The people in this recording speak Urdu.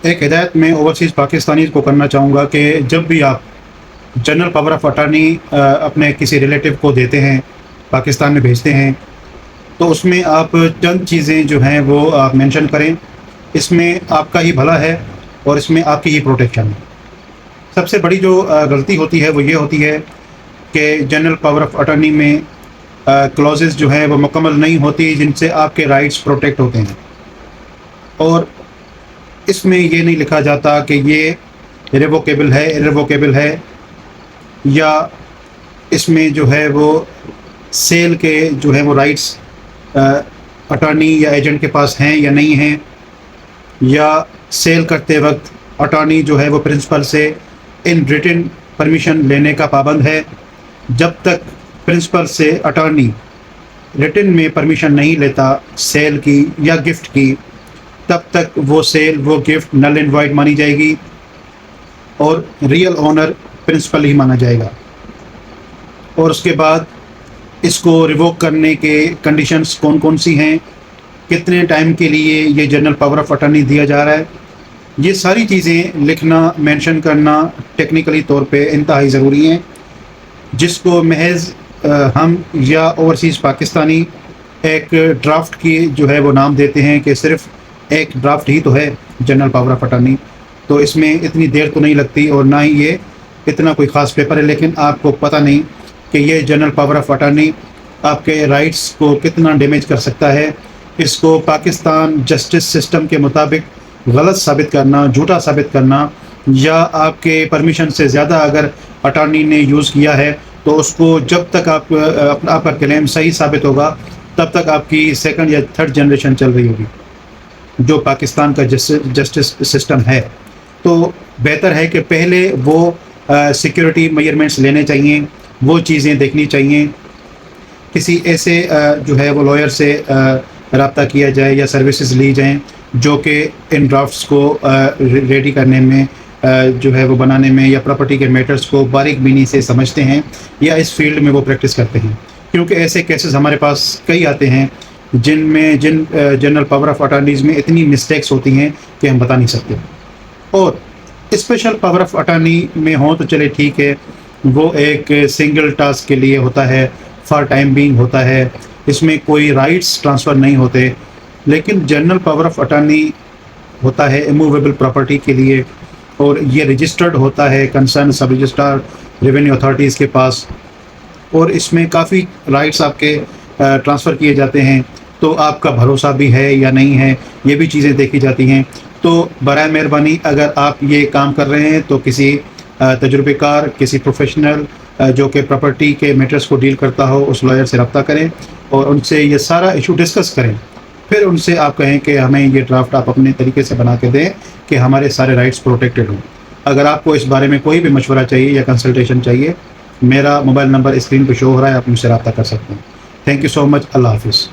ایک ہدایت میں اوورسیز پاکستانی کو کرنا چاہوں گا کہ جب بھی آپ جنرل پاور آف اٹارنی اپنے کسی ریلیٹیو کو دیتے ہیں، پاکستان میں بھیجتے ہیں، تو اس میں آپ چند چیزیں جو ہیں وہ آپ مینشن کریں۔ اس میں آپ کا ہی بھلا ہے اور اس میں آپ کی ہی پروٹیکشن ہے۔ سب سے بڑی جو غلطی ہوتی ہے وہ یہ ہوتی ہے کہ جنرل پاور آف اٹارنی میں کلوزز جو ہیں وہ مکمل نہیں ہوتی جن سے آپ کے رائٹس پروٹیکٹ ہوتے ہیں، اور اس میں یہ نہیں لکھا جاتا کہ یہ ریووکیبل ہے، ایریووکیبل ہے، یا اس میں جو ہے وہ سیل کے جو ہے وہ رائٹس اٹارنی یا ایجنٹ کے پاس ہیں یا نہیں ہیں، یا سیل کرتے وقت اٹارنی جو ہے وہ پرنسپل سے ان ریٹن پرمیشن لینے کا پابند ہے۔ جب تک پرنسپل سے اٹارنی ریٹن میں پرمیشن نہیں لیتا سیل کی یا گفٹ کی، تب تک وہ سیل، وہ گفٹ نل اینڈ وائڈ مانی جائے گی اور ریئل اونر پرنسپل ہی مانا جائے گا۔ اور اس کے بعد اس کو ریووک کرنے کے کنڈیشنز کون کون سی ہیں، کتنے ٹائم کے لیے یہ جنرل پاور آف اٹارنی دیا جا رہا ہے، یہ ساری چیزیں لکھنا، مینشن کرنا ٹیکنیکلی طور پہ انتہائی ضروری ہیں، جس کو محض ہم یا اوورسیز پاکستانی ایک ڈرافٹ کی جو ہے وہ نام دیتے ہیں کہ صرف ایک ڈرافٹ ہی تو ہے جنرل پاور آف اٹارنی، تو اس میں اتنی دیر تو نہیں لگتی اور نہ ہی یہ اتنا کوئی خاص پیپر ہے، لیکن آپ کو پتہ نہیں کہ یہ جنرل پاور آف اٹارنی آپ کے رائٹس کو کتنا ڈیمیج کر سکتا ہے۔ اس کو پاکستان جسٹس سسٹم کے مطابق غلط ثابت کرنا، جھوٹا ثابت کرنا، یا آپ کے پرمیشن سے زیادہ اگر اٹارنی نے یوز کیا ہے تو اس کو جب تک آپ کا کلیم صحیح ثابت ہوگا تب تک آپ کی سیکنڈ یا تھرڈ جنریشن چل رہی ہوگی جو پاکستان کا جسٹس سسٹم ہے۔ تو بہتر ہے کہ پہلے وہ سیکیورٹی میئرمنٹس لینے چاہیے، وہ چیزیں دیکھنی چاہیے، کسی ایسے جو ہے وہ لائر سے رابطہ کیا جائے یا سروسز لی جائیں جو کہ ان ڈرافٹس کو ریڈی کرنے میں جو ہے وہ بنانے میں یا پراپرٹی کے میٹرز کو باریک بینی سے سمجھتے ہیں یا اس فیلڈ میں وہ پریکٹس کرتے ہیں، کیونکہ ایسے کیسز ہمارے پاس کئی آتے ہیں جن جنرل پاور آف اٹارنیز میں اتنی مسٹیکس ہوتی ہیں کہ ہم بتا نہیں سکتے۔ اور اسپیشل پاور آف اٹارنی میں ہوں تو چلے ٹھیک ہے، وہ ایک سنگل ٹاسک کے لیے ہوتا ہے، فار ٹائم بینگ ہوتا ہے، اس میں کوئی رائٹس ٹرانسفر نہیں ہوتے، لیکن جنرل پاور آف اٹارنی ہوتا ہے اموویبل پراپرٹی کے لیے، اور یہ رجسٹرڈ ہوتا ہے کنسرن سب رجسٹرار ریونیو اتھارٹیز کے پاس، اور اس میں کافی رائٹس آپ کے ٹرانسفر کیے جاتے ہیں، تو آپ کا بھروسہ بھی ہے یا نہیں ہے، یہ بھی چیزیں دیکھی جاتی ہیں۔ تو برائے مہربانی اگر آپ یہ کام کر رہے ہیں تو کسی تجربے کار، کسی پروفیشنل جو کہ پراپرٹی کے میٹرز کو ڈیل کرتا ہو، اس لائر سے رابطہ کریں اور ان سے یہ سارا ایشو ڈسکس کریں، پھر ان سے آپ کہیں کہ ہمیں یہ ڈرافٹ آپ اپنے طریقے سے بنا کے دیں کہ ہمارے سارے رائٹس پروٹیکٹڈ ہوں۔ اگر آپ کو اس بارے میں کوئی بھی مشورہ چاہیے یا کنسلٹیشن چاہیے، میرا موبائل نمبر اسکرین پہ شو ہو رہا ہے، آپ مجھ سے رابطہ کر سکتے ہیں۔ تھینک یو سو مچ، اللہ حافظ۔